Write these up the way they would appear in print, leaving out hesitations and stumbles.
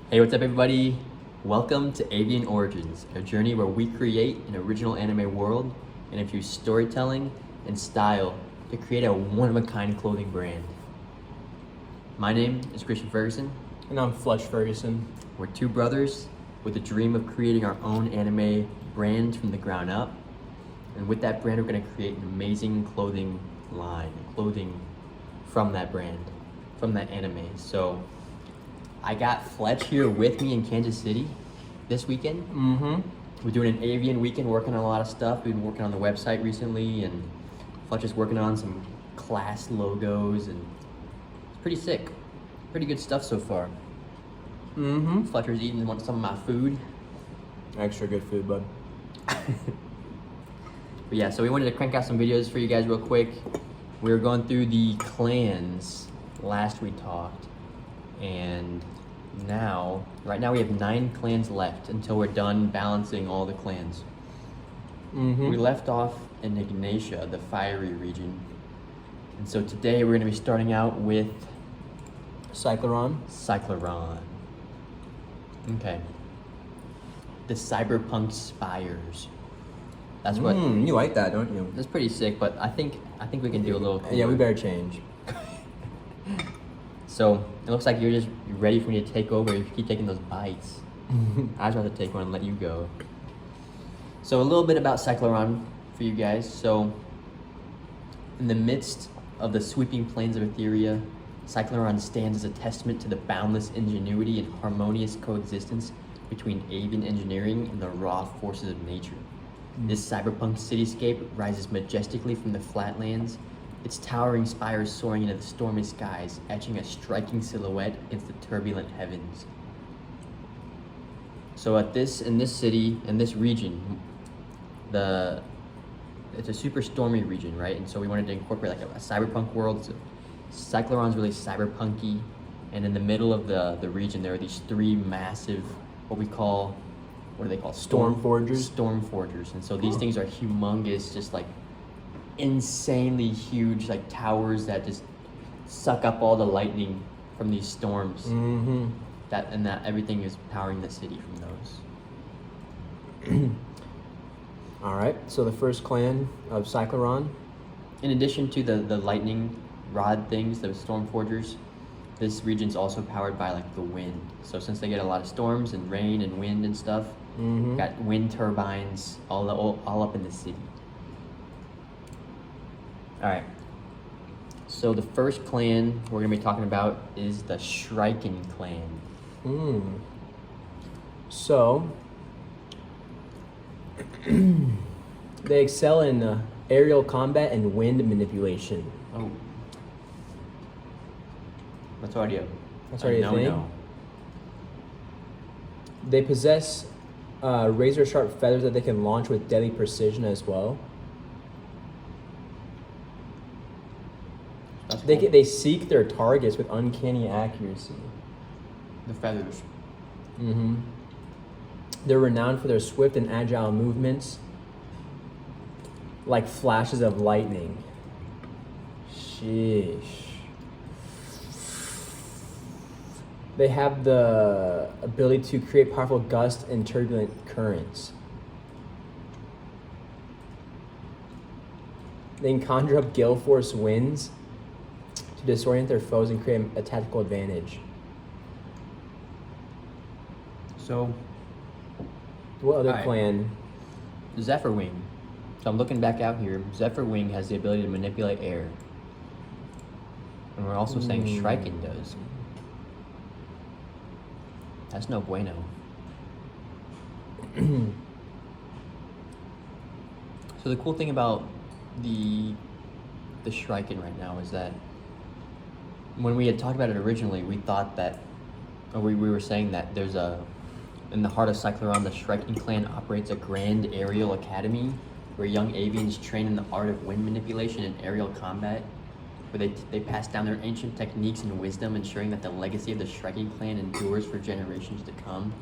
Hey, what's up, everybody? Welcome to Avian Origins, a journey where we create an original anime world and infuse storytelling and style to create a one-of-a-kind clothing brand. My name is Christian Ferguson. And I'm Fletch Ferguson. We're two brothers with a dream of creating our own anime brand from the ground up. And with that brand, we're going to create an amazing clothing line, clothing from that brand, from that anime. So I got Fletch here with me in Kansas City this weekend. We're doing an Avian weekend, working on a lot of stuff. We've been working on the website recently, and Fletch is working on some class logos, and it's pretty sick. Pretty good stuff so far. Fletcher's eating some of my food. Extra good food, bud. But yeah, so we wanted to crank out some videos for you guys real quick. We were going through the clans last we talked, and right now we have 9 clans left until we're done balancing all the clans. We left off in Ignatia, the fiery region. And so today we're going to be starting out with Cycloron. Okay. The cyberpunk spires. That's what. You like that, don't you? That's pretty sick, but I think we can do a little. Yeah, we better change. So it looks like you're ready for me to take over. If you keep taking those bites, I just have to take one and let you go. So a little bit about Cycloron for you guys. So in the midst of the sweeping plains of Etheria, Cycloron stands as a testament to the boundless ingenuity and harmonious coexistence between avian engineering and the raw forces of nature. This cyberpunk cityscape rises majestically from the flatlands, its towering spires soaring into the stormy skies, etching a striking silhouette against the turbulent heavens. So in this city, in this region, it's a super stormy region, right? And so we wanted to incorporate like a cyberpunk world. So Cycloron's really cyberpunky, and in the middle of the region there are these 3 massive, what are they called? Stormforgers. Stormforgers. And so these things are humongous, just like insanely huge, like towers that just suck up all the lightning from these storms. That everything is powering the city from those. All right, so the first clan of Cycloron. In addition to the lightning rod things, the Stormforgers, this region's also powered by like the wind. So since they get a lot of storms and rain and wind and stuff, got wind turbines all up in the city. All right. So the first clan we're gonna be talking about is the Shriken clan. So they excel in aerial combat and wind manipulation. Oh. That's already a thing. no. They possess razor sharp feathers that they can launch with deadly precision as well. That's cool. They seek their targets with uncanny accuracy. The feathers. They're renowned for their swift and agile movements, like flashes of lightning. Sheesh. They have the ability to create powerful gusts and turbulent currents. They can conjure up gale force winds to disorient their foes and create a tactical advantage. So What other Alright. clan? Zephyr Wing. So I'm looking back out here. Zephyr Wing has the ability to manipulate air. And we're also saying Shriken does. That's no bueno. So the cool thing about the Shriken right now is that when we had talked about it originally, we thought that, or we were saying that there's in the heart of Cycloron, the Shriken clan operates a grand aerial academy where young avians train in the art of wind manipulation and aerial combat, where they pass down their ancient techniques and wisdom, ensuring that the legacy of the Shriken clan endures for generations to come.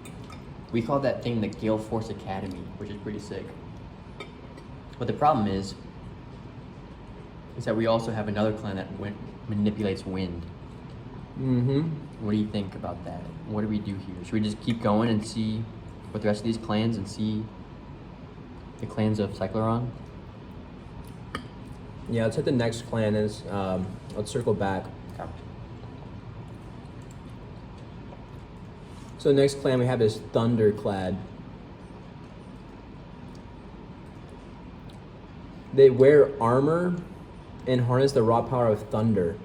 We call that thing the Gale Force Academy, which is pretty sick. But the problem is that we also have another clan that manipulates wind. What do you think about that? What do we do here? Should we just keep going and see with the rest of these clans and see the clans of Cycloron? Yeah, let's hit the next clan. Let's circle back. Okay. So the next clan we have is Thunderclad. They wear armor and harness the raw power of thunder.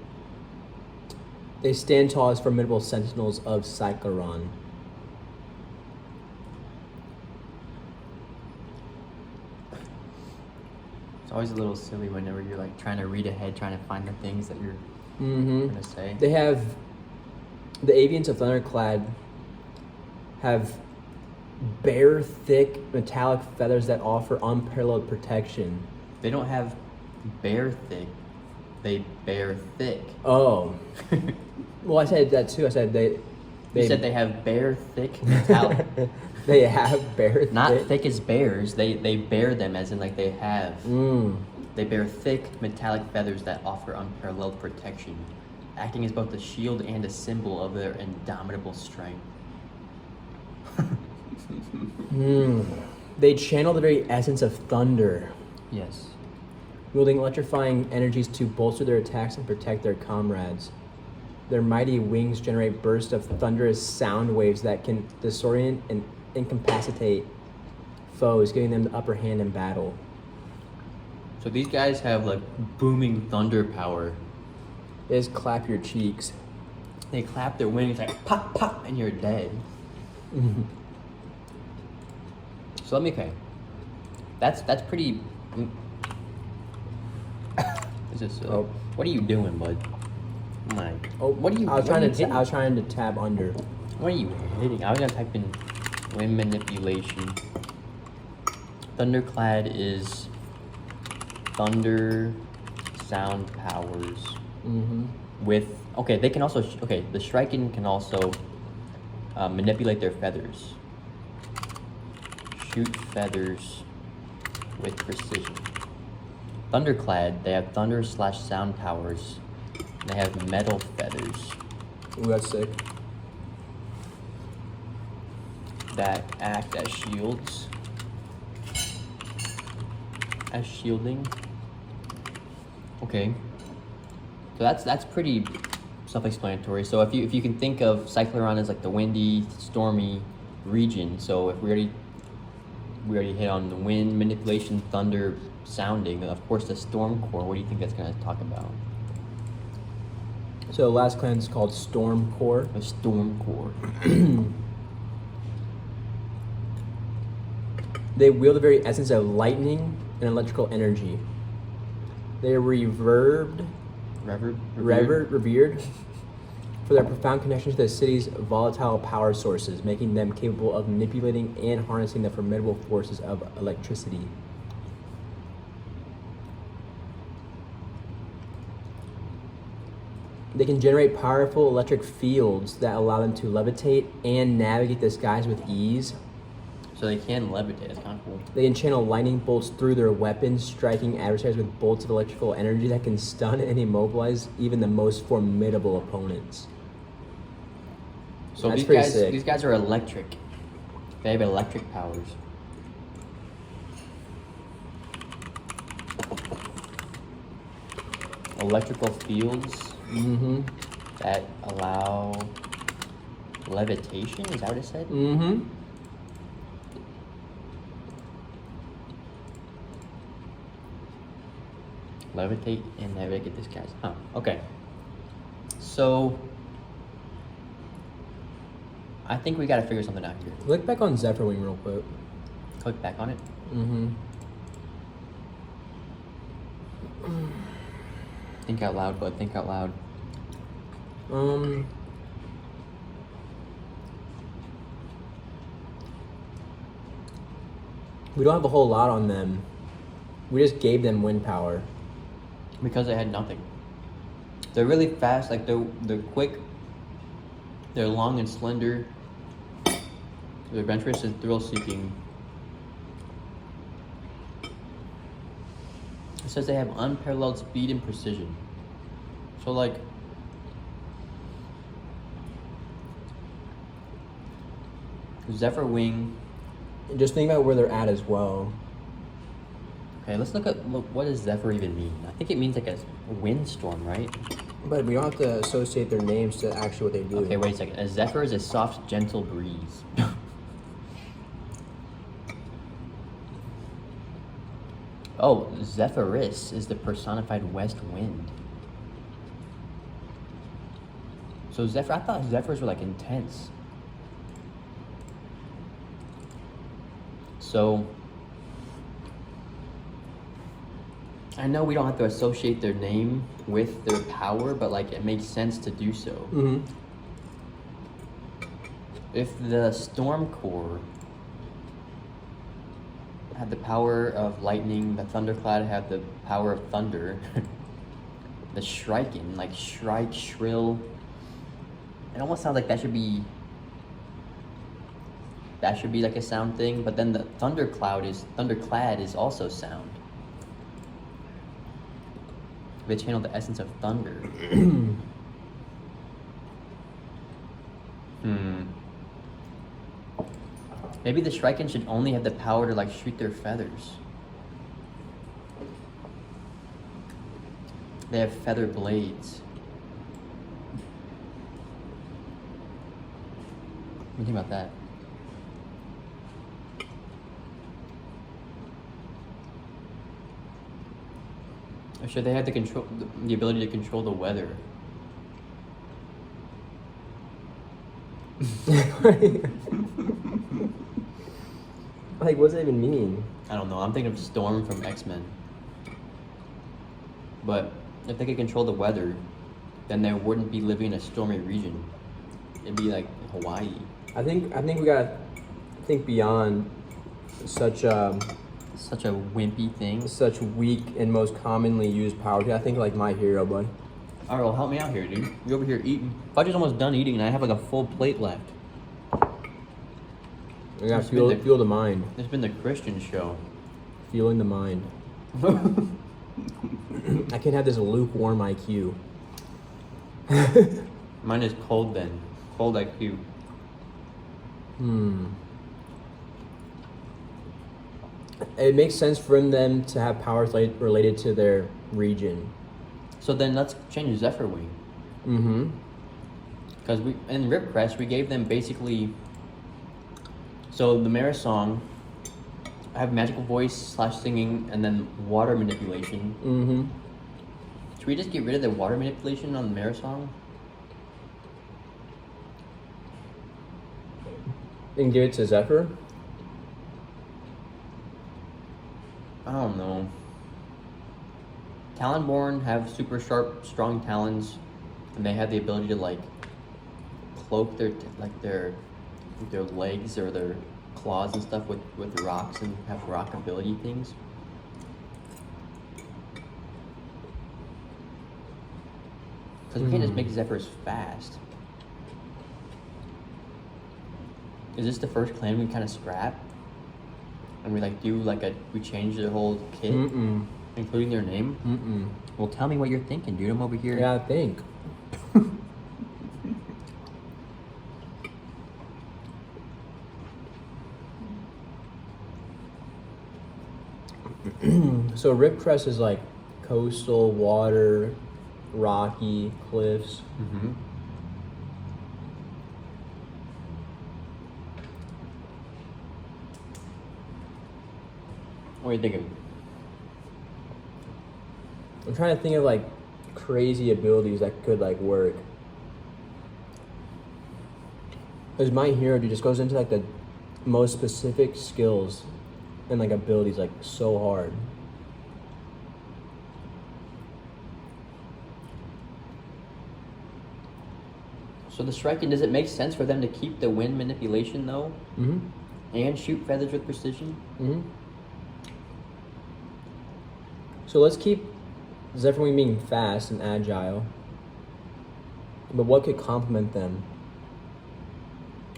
They stand tall as formidable sentinels of Cycloron. It's always a little silly whenever you're like trying to read ahead, trying to find the things that you're gonna say. They have the Avians of Thunderclad have bare, thick, metallic feathers that offer unparalleled protection. They don't have bare thick. They bear thick. Oh. Well, I said that too. I said they You said they have bare thick metallic. they have bare Not thick as bears. They bear them as in like they have. They bear thick metallic feathers that offer unparalleled protection, acting as both a shield and a symbol of their indomitable strength. They channel the very essence of thunder, Yes. wielding electrifying energies to bolster their attacks and protect their comrades. Their mighty wings generate bursts of thunderous sound waves that can disorient and incapacitate foes, giving them the upper hand in battle. So these guys have like booming thunder power. They just clap your cheeks. They clap their wings like pop, pop, and you're dead. So let me, okay. That's pretty. This is silly. Oh. What are you doing, bud? My. Oh, What are you? I was what are trying you to. hitting? I was trying to tab under. What are you hitting? I was gonna type in wind manipulation. Thunderclad is thunder sound powers with. Okay, they can also. Okay, the Shriken can also manipulate their feathers. Shoot feathers with precision. Thunderclad, they have thunder / sound powers. They have metal feathers Ooh, that's sick. that act as shields. As shielding. Okay. So that's pretty self-explanatory. So if you can think of Cycloron as like the windy, stormy region. So if we already hit on the wind manipulation, thunder, sounding. Of course, the storm core. What do you think that's gonna talk about? So the last clan is called Storm Core. The storm core. They wield the very essence of lightning and electrical energy. They are revered for their profound connection to the city's volatile power sources, making them capable of manipulating and harnessing the formidable forces of electricity. They can generate powerful electric fields that allow them to levitate and navigate the skies with ease. So they can levitate. That's kind of cool. They can channel lightning bolts through their weapons, striking adversaries with bolts of electrical energy that can stun and immobilize even the most formidable opponents. So That's these pretty guys, sick. these guys are electric. They have electric powers. Electrical fields that allow levitation. Is that what it said? Levitate and navigate this guy's. Huh. Okay. So I think we gotta figure something out here. Click back on Zephyrwing real quick. Click back on it. Think out loud, bud. Think out loud. We don't have a whole lot on them. We just gave them wind power. Because they had nothing. They're really fast. Like they're quick. They're long and slender. They're adventurous and thrill-seeking. It says they have unparalleled speed and precision. So like, Zephyr Wing. And just think about where they're at as well. Okay, let's look what does Zephyr even mean? I think it means like a windstorm, right? But we don't have to associate their names to actually what they do. Okay, wait a second. A zephyr is a soft, gentle breeze. Oh, Zephyrus is the personified west wind. So I thought zephyrs were like intense. So I know we don't have to associate their name with their power, but like it makes sense to do so. Mm-hmm. If the Storm Core had the power of lightning, the Thunderclad had the power of thunder, the Shriken, like Shrike, Shrill, it almost sounds like that should be like a sound thing, but then the Thunderclad is also sound. They channel the essence of thunder. Maybe the Shriken should only have the power to like shoot their feathers. They have feather blades. What do you think about that? Or should they have the ability to control the weather? Like, what does that even mean? I don't know. I'm thinking of Storm from X-Men. But if they could control the weather, then they wouldn't be living in a stormy region. It'd be like Hawaii. I think we gotta think beyond such a wimpy thing. such weak and most commonly used power. I think like My Hero, bud. All right, well, help me out here, dude. You're over here eating. Fudge is almost done eating, and I have like a full plate left. We gotta fuel the mind. It's been the Christian show. Fueling the mind. I can't have this lukewarm IQ. Mine is cold then. Cold IQ. It makes sense for them to have powers related to their region. So then let's change Zephyr Wing. Mm-hmm. Because in Rip Crest, we gave them basically... So the Mara song, I have magical voice / singing, and then water manipulation. Mm-hmm. Should we just get rid of the water manipulation on the Mara song? And give it to Zephyr? I don't know. Talonborn have super sharp, strong talons, and they have the ability to like cloak their legs or their claws and stuff with rocks and have rock ability things. Because we can't just make Zephyrs fast. Is this the first clan we kind of scrap? And we like we change their whole kit? Including their name? Well, tell me what you're thinking, dude. I'm over here. Yeah, I think. So Ripcrest is like coastal, water, rocky, cliffs. What are you thinking? I'm trying to think of like crazy abilities that could like work. Because My Hero dude just goes into like the most specific skills and like abilities like so hard. So the Shriken, does it make sense for them to keep the wind manipulation though? And shoot feathers with precision? So let's keep Zephyr Wing being fast and agile. But what could complement them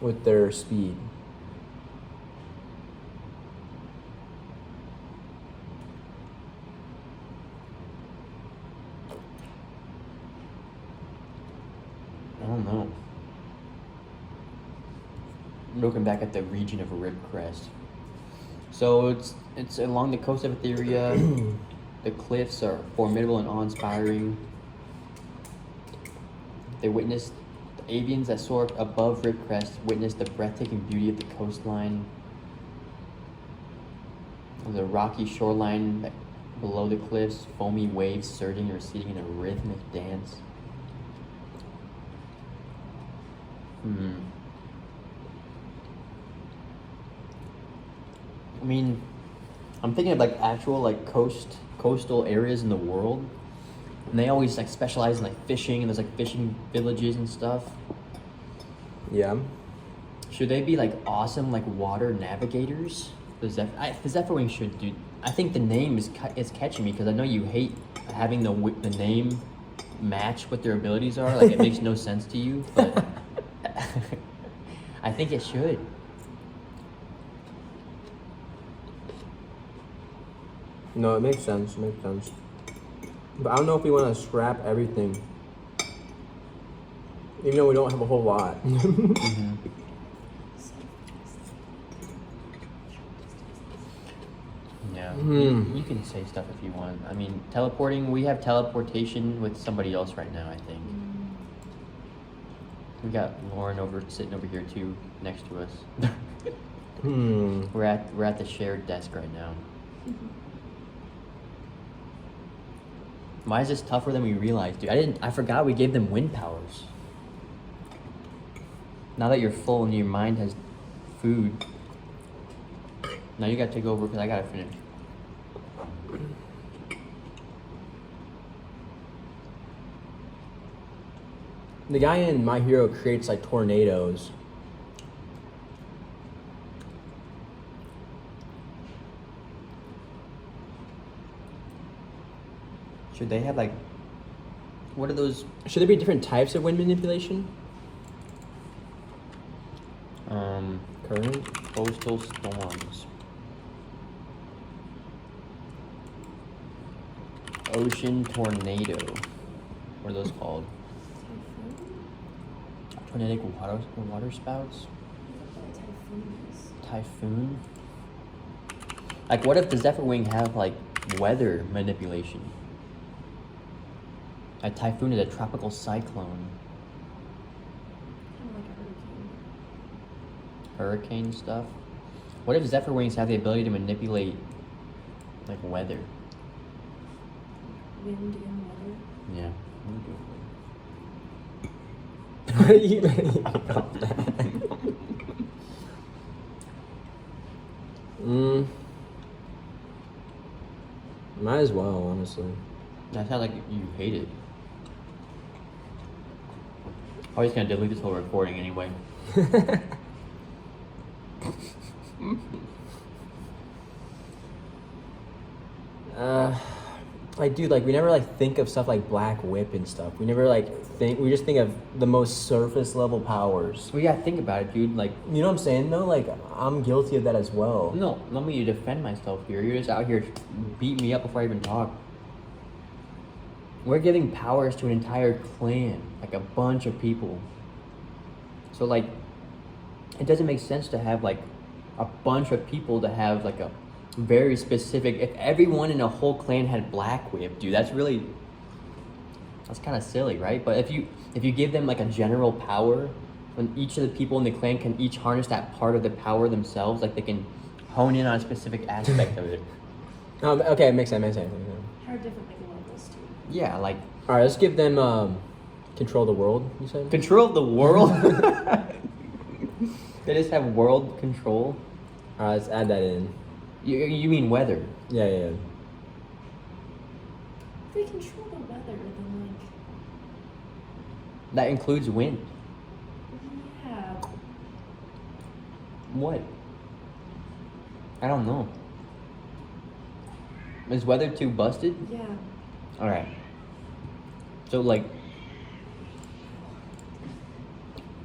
with their speed? I don't know. looking back at the region of Rib Crest. So it's along the coast of Etheria. The cliffs are formidable and awe-inspiring. They witnessed the avians that soar above Rib Crest, witnessed the breathtaking beauty of the coastline. The rocky shoreline below the cliffs, foamy waves surging and receding in a rhythmic dance. I mean, I'm thinking of like actual like coastal areas in the world, and they always like specialize in like fishing, and there's like fishing villages and stuff. Yeah. Should they be like awesome like water navigators? The Zephyrwing should do. I think the name is catching me because I know you hate having the name match what their abilities are. Like it makes no sense to you, but I think it should. No, it makes sense. It makes sense. But I don't know if we want to scrap everything, even though we don't have a whole lot. Yeah, you can say stuff if you want. I mean, teleporting, we have teleportation with somebody else right now, I think. We got Lauren sitting over here too, next to us. We're at the shared desk right now. Why is this tougher than we realized, dude? I forgot we gave them wind powers. Now that you're full and your mind has food, now you gotta take over because I gotta finish. The guy in My Hero creates like tornadoes. Should they have like, what are those? Should there be different types of wind manipulation? Current coastal storms. Ocean tornado. What are those called? Tornadic water spouts? Typhoon? Like what if the Zephyrwing have like weather manipulation? A typhoon is a tropical cyclone. Kind of like a hurricane. Hurricane stuff. What if Zephyrwings have the ability to manipulate like weather? Wind and weather. Yeah. What are you about that? Might as well, honestly. That sounds like you hate it. I'm just gonna delete this whole recording anyway. Like, dude, like we never like think of stuff like Black Whip and stuff. We never like think. We just think of the most surface level powers. Well, yeah, think about it, dude. Like, You know what I'm saying though? Like I'm guilty of that as well. no, let me defend myself here. You're just out here beating me up before I even talk. We're giving powers to an entire clan, like a bunch of people. So like, it doesn't make sense to have like a bunch of people to have like a very specific. If everyone in a whole clan had Black Whip, dude, that's kind of silly, right? But if you give them like a general power, when each of the people in the clan can each harness that part of the power themselves, like they can hone in on a specific aspect of it. Okay, it makes sense. How different like levels too. Yeah, like All right, let's give them control the world. You said control of the world. They just have world control. All right, let's add that in. You mean weather? Yeah. If they control the weather, then like That includes wind. yeah. What? I don't know. Is weather too busted? Yeah. All right. So like,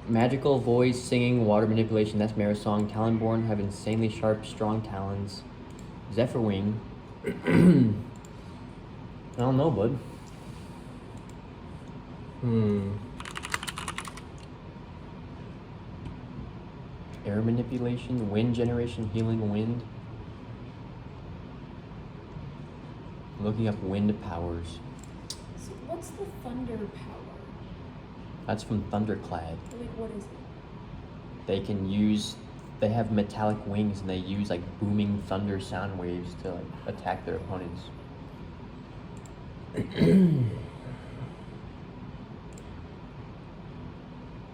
magical voice, singing, water manipulation. That's Marisong. Talonborn have insanely sharp, strong talons. Zephyrwing. I don't know, bud. Air manipulation, wind generation, healing wind. Looking up wind powers. So what's the thunder power? That's from Thunderclad. Like, what is it? They have metallic wings and they use like booming thunder sound waves to like attack their opponents.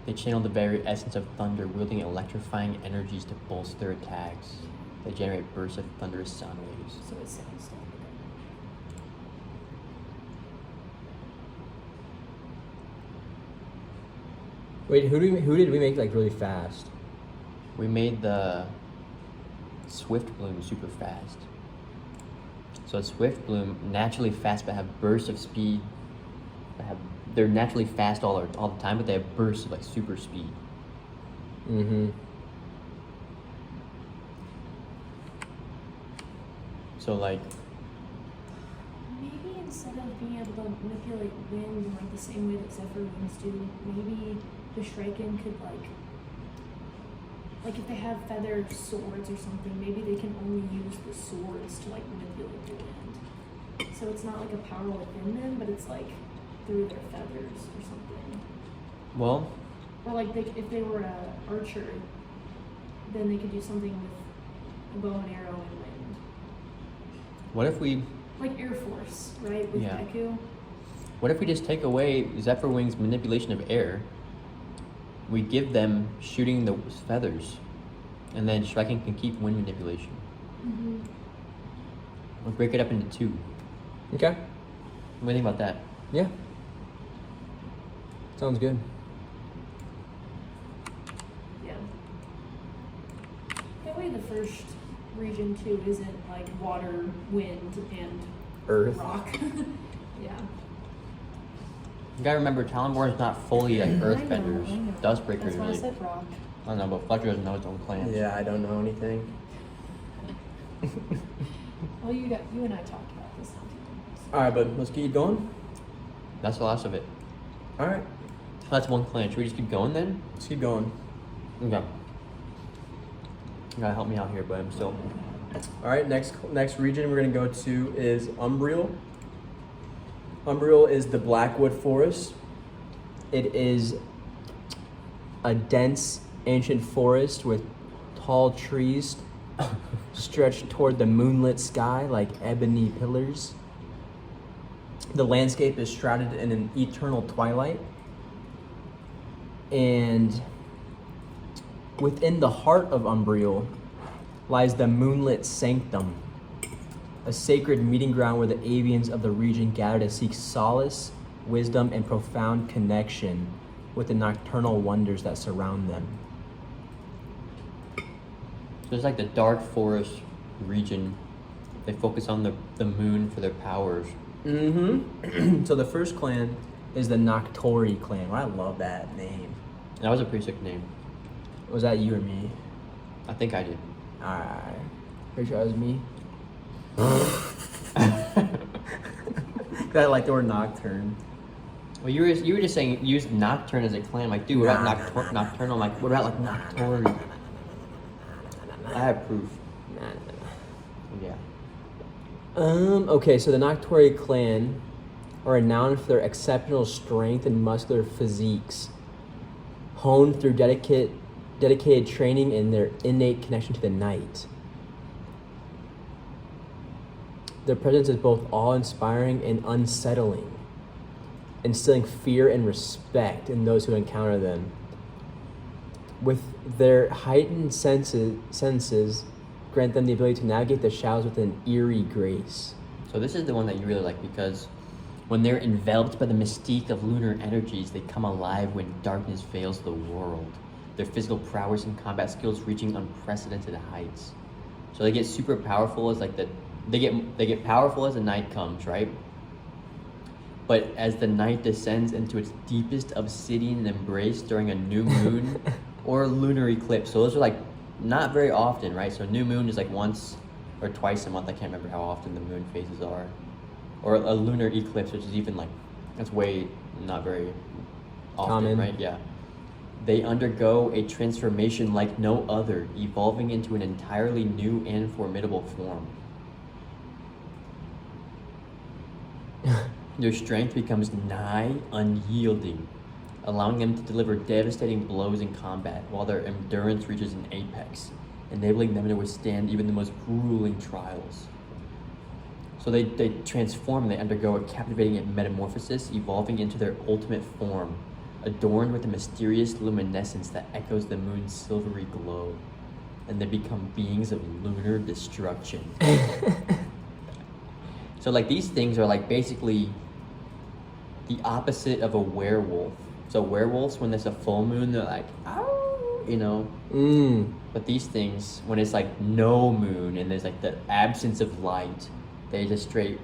They channel the very essence of thunder, wielding electrifying energies to bolster their attacks. They generate bursts of thunderous sound waves. So it sounds stuff. Wait, who did we make like really fast? We made the Swift Bloom super fast. So Swift Bloom naturally fast but have bursts of speed. They're naturally fast all the time, but they have bursts of like super speed. Mm-hmm. So like Maybe instead of being able to manipulate wind in like the same way that Zephyr winds do, maybe the Shuriken could like if they have feathered swords or something, maybe they can only use the swords to like manipulate the wind. So it's not like a power within them, but it's like through their feathers or something. well, Or like if they were a archer, then they could do something with a bow and arrow and wind. what if we Like Air Force, right? With Yeah. Deku. What if we just take away Zephyr Wing's manipulation of air? We give them shooting the feathers, and then Shuriken can keep wind manipulation. Mm-hmm. We'll break it up into two. Okay. What do you think about that? Yeah. Sounds good. Yeah. That way the first region too isn't like water, wind, and Earth. rock. Yeah. You gotta remember, Talonborn's not fully like I know, earthbenders. I know. Dustbreakers That's why I really. said rock. I don't know, but Fletcher doesn't know his own clans. Yeah, I don't know anything. Well, you and I talked about this. All right, bud. Let's keep going. That's the last of it. All right. That's one clan. Should we just keep going then? Let's keep going. Okay. You gotta help me out here, but I'm still. All right. Next region we're gonna go to is Umbriel. Umbriel is the Blackwood Forest. It is a dense ancient forest with tall trees stretched toward the moonlit sky like ebony pillars. The landscape is shrouded in an eternal twilight. And within the heart of Umbriel lies the moonlit sanctum, a sacred meeting ground where the Avians of the region gather to seek solace, wisdom, and profound connection with the nocturnal wonders that surround them. So it's like the dark forest region. They focus on the moon for their powers. Mm-hmm. So the first clan is the Noctori clan. I love that name. That was a pretty sick name. Was that you or me? I think I did. Alright. Pretty sure it was me. I like the word nocturne. Well, you were just saying use Nocturne as a clan. I'm like, dude, what about Nocturnal? I'm like, what about like Noctori? I have proof. Yeah. Okay, so the Noctori clan are renowned for their exceptional strength and muscular physiques, honed through dedicated training and their innate connection to the night. Their presence is both awe-inspiring and unsettling, instilling fear and respect in those who encounter them. With their heightened senses grant them the ability to navigate the shadows with an eerie grace. So this is the one that you really like because when they're enveloped by the mystique of lunar energies, they come alive when darkness veils the world. Their physical prowess and combat skills reaching unprecedented heights. So they get super powerful as like they get powerful as the night comes, right? But as the night descends into its deepest obsidian embrace during a new moon or lunar eclipse. So those are like not very often, right? So new moon is like once or twice a month. I can't remember how often the moon phases are. Or a lunar eclipse, which is even like, that's way not very often, Common. right? Yeah. They undergo a transformation like no other, evolving into an entirely new and formidable form. Their strength becomes nigh unyielding, allowing them to deliver devastating blows in combat, while their endurance reaches an apex, enabling them to withstand even the most grueling trials. So they transform, they undergo a captivating metamorphosis, evolving into their ultimate form, adorned with a mysterious luminescence that echoes the moon's silvery glow, and they become beings of lunar destruction. So like these things are like basically the opposite of a werewolf. So werewolves, when there's a full moon, they're like, ow, you know? But these things, when it's like no moon and there's like the absence of light, they just straight,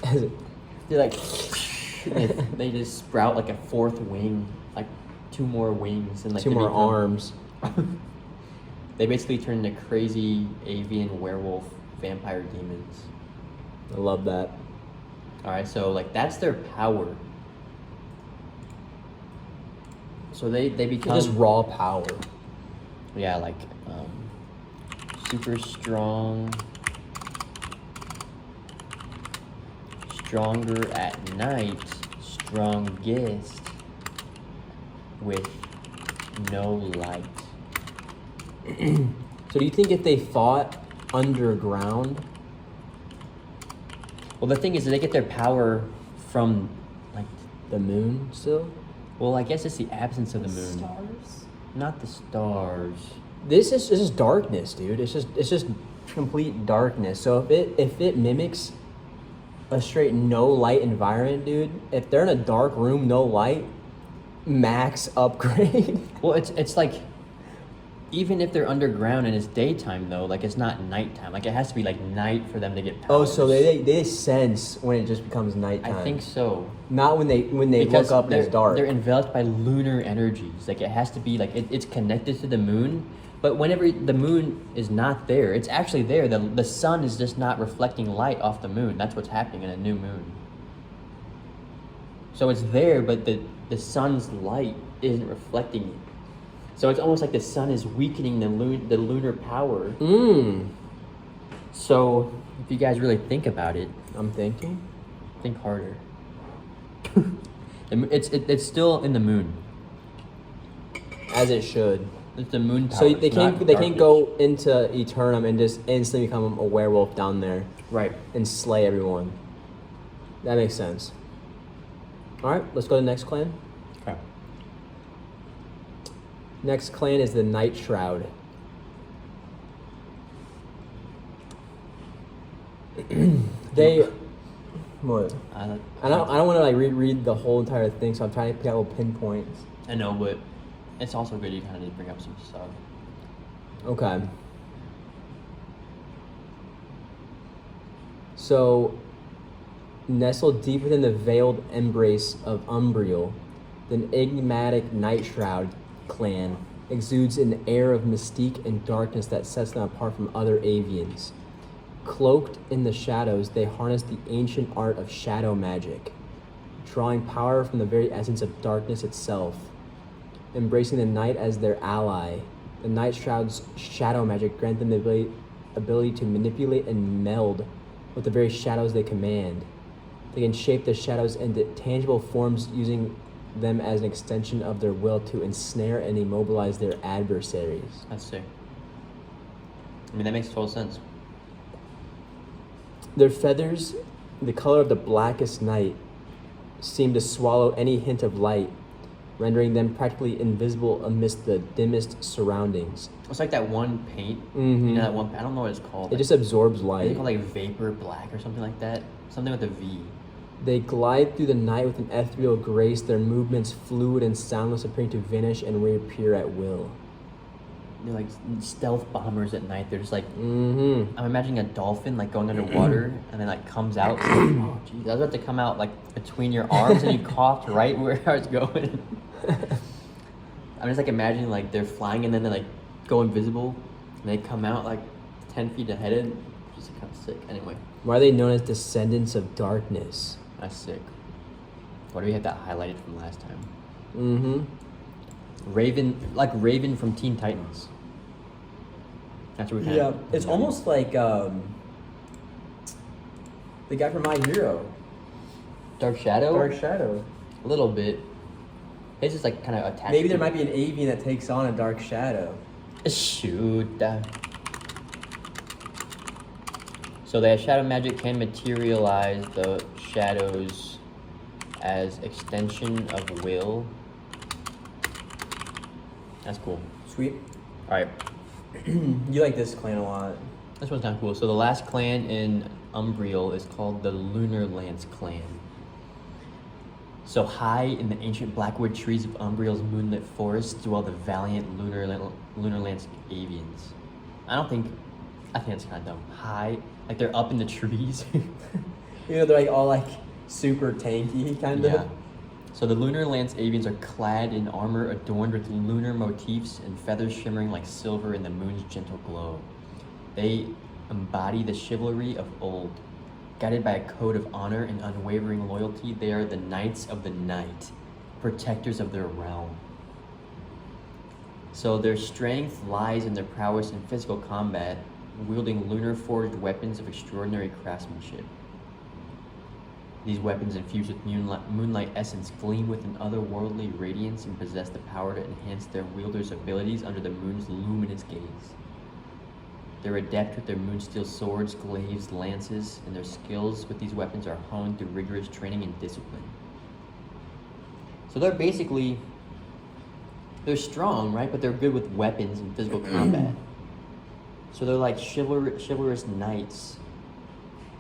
they're like, they just sprout like a fourth wing, like 2 more wings and like 2 more arms. They basically turn into crazy avian werewolf vampire demons. I love that. All right, so like that's their power. So they become Just raw power. Yeah, like super strong, stronger at night, strongest with no light. So do you think if they fought underground? Well, the thing is, they get their power from like The moon still? well, I guess it's the absence of the moon, Stars. not the stars. This is darkness, dude. It's just complete darkness. So if it mimics a straight no light environment, dude, if they're in a dark room, no light, max upgrade. Well, it's like even if they're underground and it's daytime though, like it's not nighttime. Like it has to be like night for them to get powers. Oh, so they sense when it just becomes nighttime. I think so. Not when they Because look up and it's dark. They're enveloped by lunar energies. Like it has to be like it's connected to the moon. But whenever the moon is not there, it's actually there. The sun is just not reflecting light off the moon. That's what's happening in a new moon. So it's there, but the sun's light isn't reflecting it. So it's almost like the sun is weakening the lunar power. So if you guys really think about it, I'm thinking. think harder. It's still in the moon. As it should. It's the moon power. So they can't darkness. go into Eternum and just instantly become a werewolf down there Right. and slay everyone. That makes sense. All right, let's go to the next clan. Okay. Next clan is the Night Shroud. They what? I don't want to like reread the whole entire thing, so I'm trying to pick out little pinpoints. I know, but it's also good you kind of just bring up some stuff. Okay. So, nestled deep within the veiled embrace of Umbriel, the enigmatic Night Shroud clan exudes an air of mystique and darkness that sets them apart from other avians. Cloaked in the shadows, they harness the ancient art of shadow magic, drawing power from the very essence of darkness itself. Embracing the night as their ally, the Night Shroud's shadow magic grants them the ability to manipulate and meld with the very shadows they command. They can shape the shadows into tangible forms, using them as an extension of their will to ensnare and immobilize their adversaries. That's sick. I mean, that makes total sense. Their feathers, the color of the blackest night, seem to swallow any hint of light, rendering them practically invisible amidst the dimmest surroundings. It's like that one paint. Mhm. You know that one? I don't know what it's called. It just absorbs Is it light. called like vapor black or something like that? Something with a V. They glide through the night with an ethereal grace, their movements fluid and soundless, appearing to vanish and reappear at will. They're like stealth bombers at night. They're just like, Mm-hmm. I'm imagining a dolphin like going underwater and then like comes out. It's like, oh, geez, I was about to come out like between your arms and you coughed right where I was going. I'm just like imagining like they're flying and then they like go invisible and they come out like 10 feet ahead of them. Just kind of sick. Anyway, Why are they known as descendants of darkness? that's sick. Why do we have that highlighted from last time? Mm-hmm. Raven, like Raven from Teen Titans. That's what we kind Yeah, of. it's almost like the guy from My Hero, Dark Shadow. Dark Shadow. A little bit. It's just like kind of attached. Maybe there might be an avian that takes on a Dark Shadow. Shoot. So that shadow magic can materialize the shadows as extension of will. That's cool. Sweet. All right. You like this clan a lot. This one's kind of cool. So the last clan in Umbriel is called the Lunar Lance clan. So high in the ancient blackwood trees of Umbriel's moonlit forest dwell the valiant Lunar Lance Avians. I think that's kind of dumb. High, like they're up in the trees. You know, they're like all like super tanky kind of. Yeah. So the Lunar Lance Avians are clad in armor adorned with lunar motifs and feathers shimmering like silver in the moon's gentle glow. They embody the chivalry of old. Guided by a code of honor and unwavering loyalty, they are the Knights of the Night, protectors of their realm. So their strength lies in their prowess in physical combat, wielding lunar-forged weapons of extraordinary craftsmanship. These weapons, infused with moonlight essence, gleam with an otherworldly radiance and possess the power to enhance their wielders' abilities under the moon's luminous gaze. They're adept with their moonsteel swords, glaives, lances, and their skills with these weapons are honed through rigorous training and discipline. So they're strong, right? But they're good with weapons and physical combat. So they're like chivalrous knights.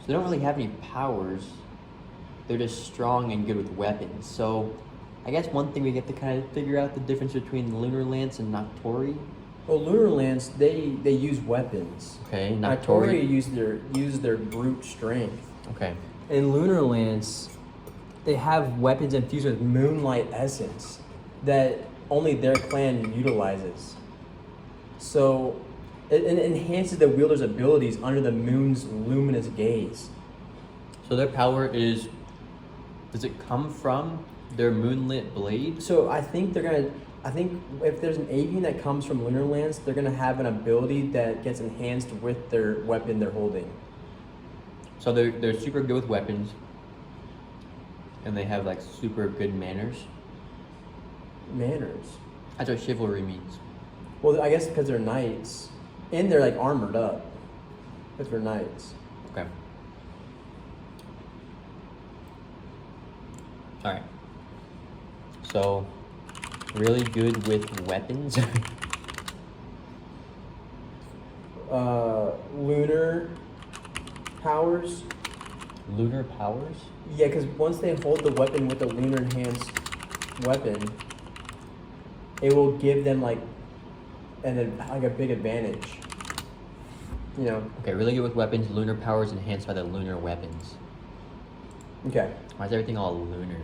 So they don't really have any powers. They're just strong and good with weapons. So I guess one thing we get to kind of figure out the difference between Lunar Lance and Noctori. Well, Lunar Lance, they use weapons. Okay, Noctori use their brute strength. Okay. In Lunar Lance, they have weapons infused with moonlight essence that only their clan utilizes. So it enhances the wielder's abilities under the moon's luminous gaze. So their power does it come from their moonlit blade? So I think if there's an avian that comes from Lunar Lance, they're gonna have an ability that gets enhanced with their weapon they're holding. So they're super good with weapons, and they have like super good manners. Manners. That's what chivalry means. Well, I guess because they're knights, and they're like armored up. If they're knights. Okay. All right. So, really good with weapons. Lunar powers. Lunar powers? Yeah, because once they hold the weapon with the lunar enhanced weapon, it will give them like a big advantage. You know. Okay, really good with weapons. Lunar powers enhanced by the lunar weapons. Okay. Why is everything all lunar?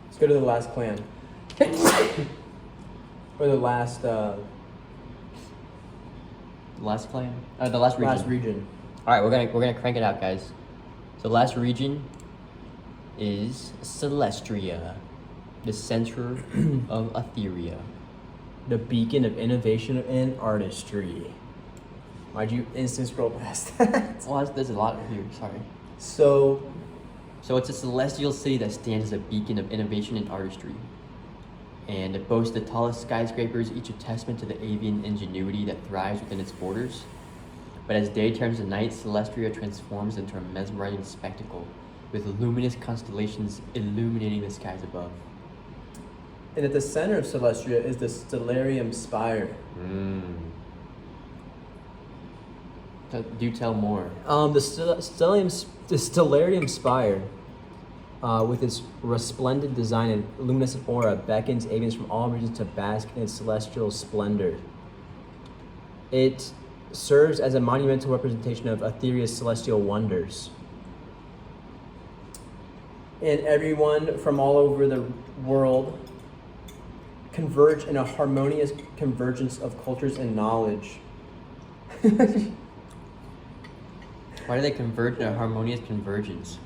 Let's go to the last clan. Or the last Last clan? The last region. last region. All right, we're gonna crank it out, guys. So last region is Celestria, the center of Etheria. The beacon of innovation and artistry. Why'd you instant scroll past that? Well, there's a lot here. Sorry. So It's a celestial city that stands as a beacon of innovation and artistry. And it boasts the tallest skyscrapers, each a testament to the avian ingenuity that thrives within its borders. But as day turns to night, Celestria transforms into a mesmerizing spectacle, with luminous constellations illuminating the skies above. and at the center of Celestria is the Stellarium Spire. Do tell more. The Stellarium Spire, with its resplendent design and luminescent aura, beckons avians from all regions to bask in its celestial splendor. It serves as a monumental representation of Etheria's celestial wonders. And everyone from all over the world converge in a harmonious convergence of cultures and knowledge. Why do they converge in a harmonious convergence?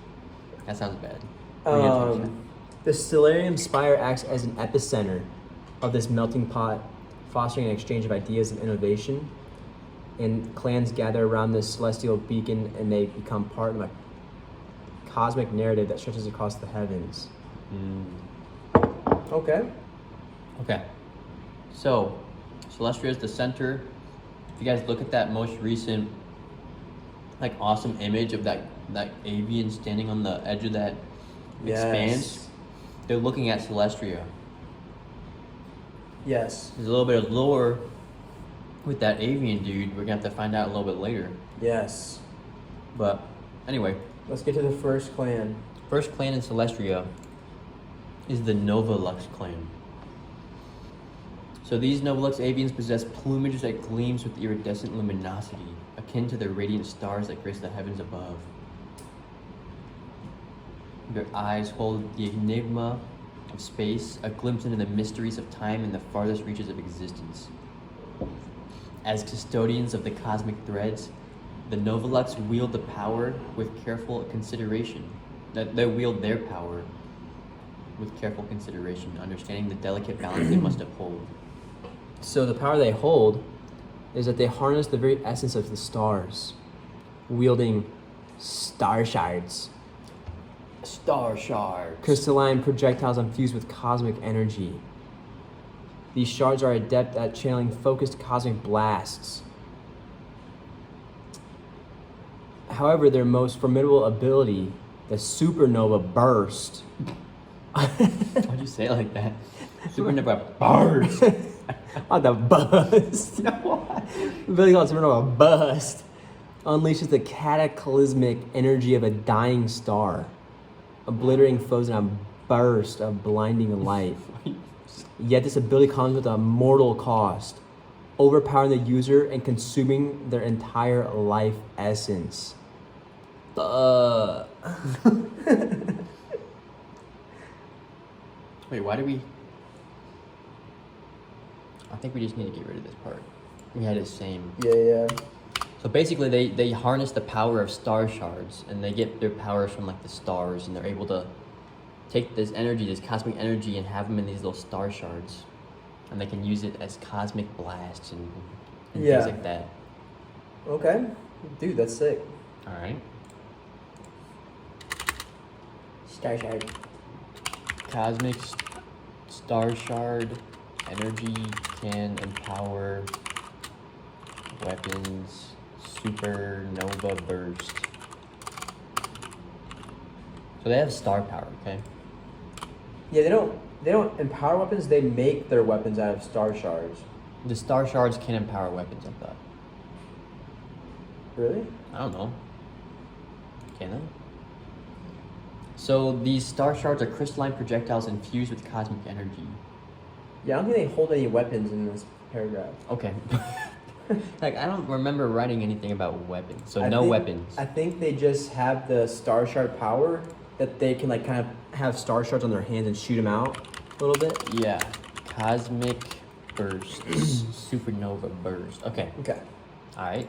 That sounds bad. The Stellarium Spire acts as an epicenter of this melting pot, fostering an exchange of ideas and innovation. And clans gather around this celestial beacon, and they become part of a cosmic narrative that stretches across the heavens. Okay. Okay. So, Celestria is the center. If you guys look at that most recent, like, awesome image of that avian standing on the edge of that expanse, they're looking at Celestria. Yes. There's a little bit of lore with that avian dude. We're gonna have to find out a little bit later. Yes. But anyway, Let's get to the first clan. first clan in Celestria is the Novolux clan. So these Novolux avians possess plumage that gleams with iridescent luminosity, akin to the radiant stars that grace the heavens above. Their eyes hold the enigma of space, a glimpse into the mysteries of time and the farthest reaches of existence. As custodians of the cosmic threads, the Novolux wield the power with careful consideration. They wield their power with careful consideration, understanding the delicate balance they must uphold. So the power they hold is that they harness the very essence of the stars, wielding star shards, Star shards. crystalline projectiles infused with cosmic energy. These shards are adept at channeling focused cosmic blasts. However, their most formidable ability, the supernova burst. Why'd you say it like that? Supernova burst. Oh, the bust. Really called supernova bust. Unleashes the cataclysmic energy of a dying star, obliterating foes in a burst of blinding light. Yet this ability comes with a mortal cost, overpowering the user and consuming their entire life essence. Wait, why do we... I think we just need to get rid of this part. We had it same. Yeah. So basically they harness the power of star shards, and they get their powers from like the stars, and they're able to take this energy, this cosmic energy, and have them in these little star shards. And they can use it as cosmic blasts and Yeah. things like that. Okay. Dude, that's sick. Alright. Star shard. Cosmic star shard energy can empower weapons. Supernova burst. So they have star power, okay? Yeah, they don't empower weapons, they make their weapons out of star shards. The star shards can empower weapons, I thought. Really? I don't know. Can they? So these star shards are crystalline projectiles infused with cosmic energy. Yeah, I don't think they hold any weapons in this paragraph. Okay. Like, I don't remember writing anything about weapons. So I no think- weapons. I think they just have the star shard power that they can like kind of have star shards on their hands and shoot them out a little bit. Yeah. Cosmic burst. Supernova burst. Okay. Okay. Alright.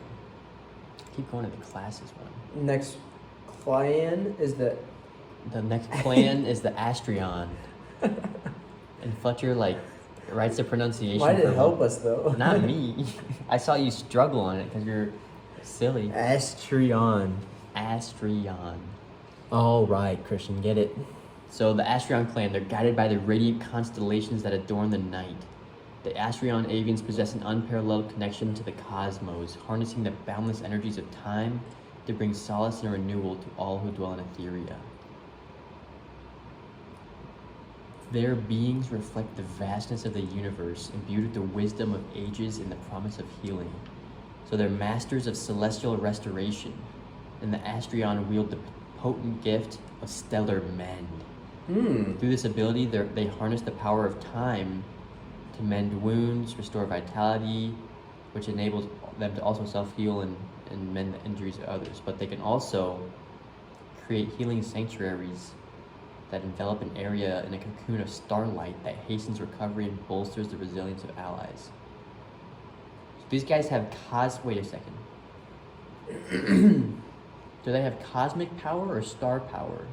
Keep going to the classes one. Next clan is the The next clan is the Astrion. And Fletcher, like, writes the pronunciation. Why did for it help one. us though? Not me. I saw you struggle on it because you're silly. Astrion. Astrion. All right, Christian, get it. So the Astrion clan, they're guided by the radiant constellations that adorn the night. The Astrion avians possess an unparalleled connection to the cosmos, harnessing the boundless energies of time to bring solace and renewal to all who dwell in Etheria. Their beings reflect the vastness of the universe, imbued with the wisdom of ages and the promise of healing. So they're masters of celestial restoration, and the Astrion wield the potent gift of stellar mend. Through this ability, they harness the power of time to mend wounds, restore vitality, which enables them to also self-heal and mend the injuries of others. But they can also create healing sanctuaries that envelop an area in a cocoon of starlight that hastens recovery and bolsters the resilience of allies. So these guys have wait a second. Do they have cosmic power or star power?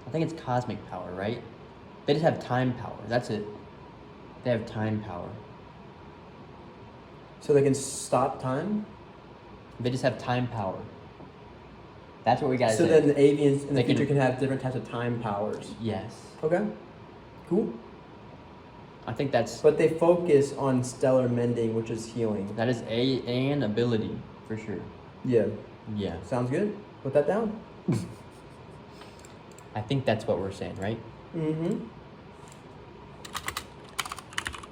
I think it's cosmic power, right? They just have time power. That's it. They have time power. So they can stop time? They just have time power. That's what we gotta So say. then the avians in the They future can- can have different types of time powers. Yes. Okay. Cool. I think that's But they focus on stellar mending, which is healing. that is an ability for sure. Yeah. Yeah. Sounds good. Put that down. I think that's what we're saying, right? Mm-hmm.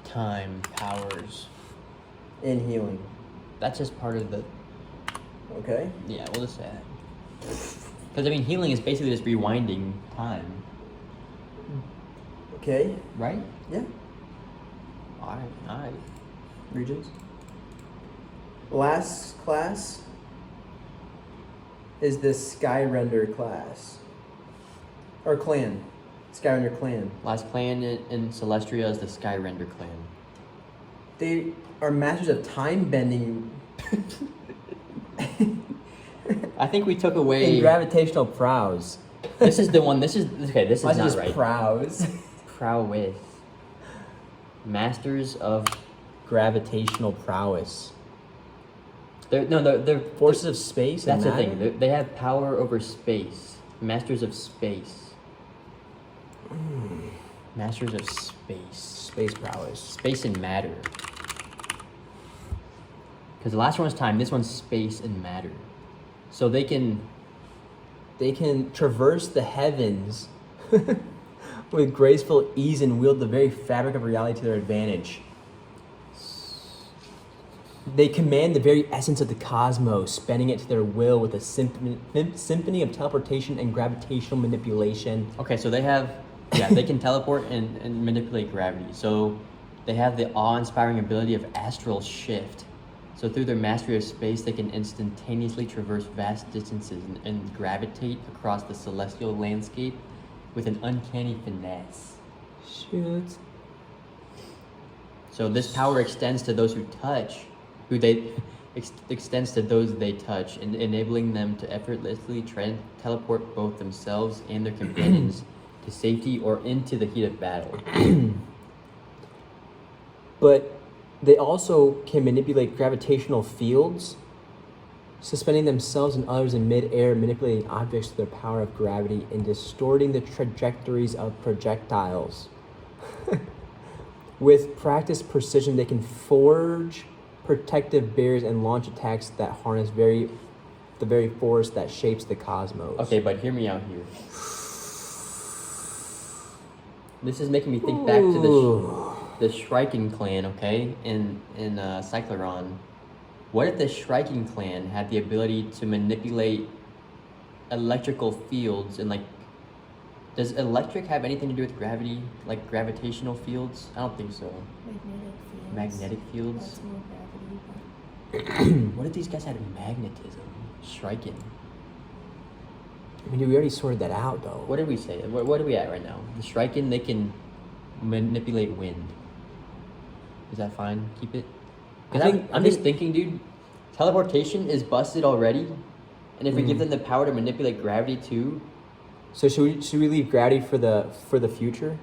Time powers. In healing. That's just part of the. Okay. Yeah, we'll just say that. Because I mean, healing is basically just rewinding time, Okay. right? Yeah. All right. Regions. Last class is the Skyrender class. Or clan. Skyrender clan. Last clan in Celestria is the Skyrender clan. They are masters of time bending I think we took in away. gravitational prowess. This is the one. This is okay. This is Mine's not just right. prowess. Prowess. Masters of. Gravitational prowess. They're Forces of space. That's and the thing. matter? They have power over space. Masters of space. Masters of space. Space prowess. Space and matter. Because the last one was time. This one's space and matter. So they can. They can traverse the heavens with graceful ease and wield the very fabric of reality to their advantage. They command the very essence of the cosmos, bending it to their will with a symphony of teleportation and gravitational manipulation. Okay, so they have. Yeah, they can teleport and manipulate gravity. So they have the awe-inspiring ability of astral shift. So through their mastery of space, they can instantaneously traverse vast distances and gravitate across the celestial landscape with an uncanny finesse. Shoot. So this power extends to those who touch, extends to those they touch, and enabling them to effortlessly teleport both themselves and their companions to safety or into the heat of battle. But they also can manipulate gravitational fields, suspending themselves and others in midair, manipulating objects to their power of gravity, and distorting the trajectories of projectiles. With practiced precision, they can forge protective barriers and launch attacks that harness the very force that shapes the cosmos. Okay, but hear me out here. This is making me think back to the Shriking clan, okay, in Cycloron. What if the Shriking clan had the ability to manipulate electrical fields and does electric have anything to do with gravity, like gravitational fields? I don't think so. Magnetic fields? That's more gravity. What if these guys had magnetism? Shriking. I mean, we already sorted that out, though. What did we say? What are we at right now? The Shriking, they can manipulate wind. Is that fine? Keep it? I'm just thinking, dude, teleportation is busted already. And if we give them the power to manipulate gravity too. So should we leave gravity for the future?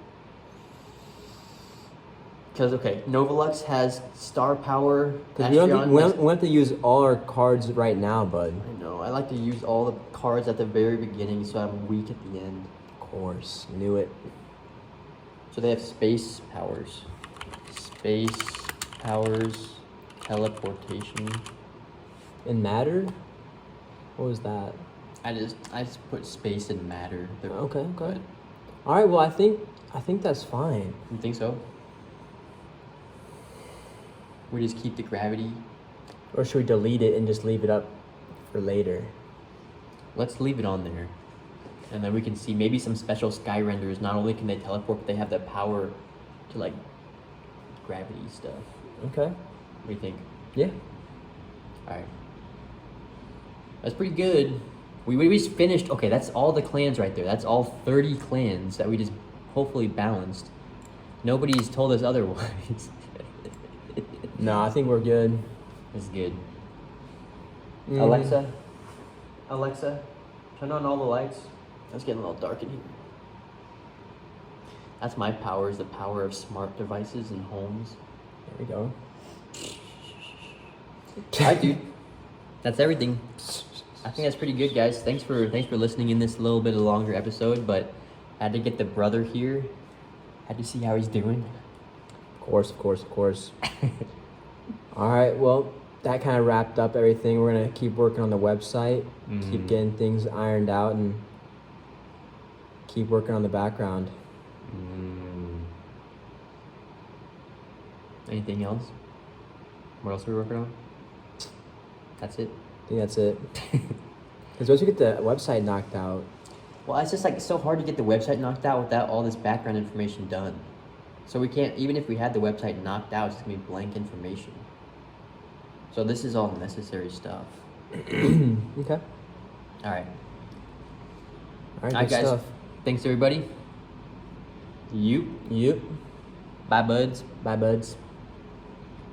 Because, okay, Novalux has star power. Because we don't have to use all our cards right now, bud. I know. I like to use all the cards at the very beginning so I'm weak at the end. Of course. Knew it. So they have space powers. Space powers, teleportation. And matter? What was that? I just put space and matter. They're Okay. good. All right. Well, I think that's fine. You think so? We just keep the gravity. Or should we delete it and just leave it up for later? Let's leave it on there. And then we can see maybe some special sky renders. Not only can they teleport, but they have the power to gravity stuff. Okay. What do you think? Yeah. Alright. That's pretty good. We just finished. Okay, that's all the clans right there. That's all 30 clans that we just hopefully balanced. Nobody's told us otherwise. No, I think we're good. That's good. Mm. Alexa, turn on all the lights. It's getting a little dark in here. That's my power, is the power of smart devices and homes. There we go. All right, dude. That's everything. I think that's pretty good, guys. Thanks for listening in this little bit of longer episode, but had to get the brother here. Had to see how he's doing. Of course. All right, well, that kind of wrapped up everything. We're gonna keep working on the website, keep getting things ironed out, and keep working on the background. Anything else? What else are we working on? That's it. I think that's it. Because once you get the website knocked out, Well, it's just like so hard to get the website knocked out without all this background information done. So we can't, even if we had the website knocked out, it's just gonna be blank information. So this is all necessary stuff. okay. All right. All right, All right, good guys. stuff. Thanks, everybody. You. Yep. Bye, buds. Bye, buds.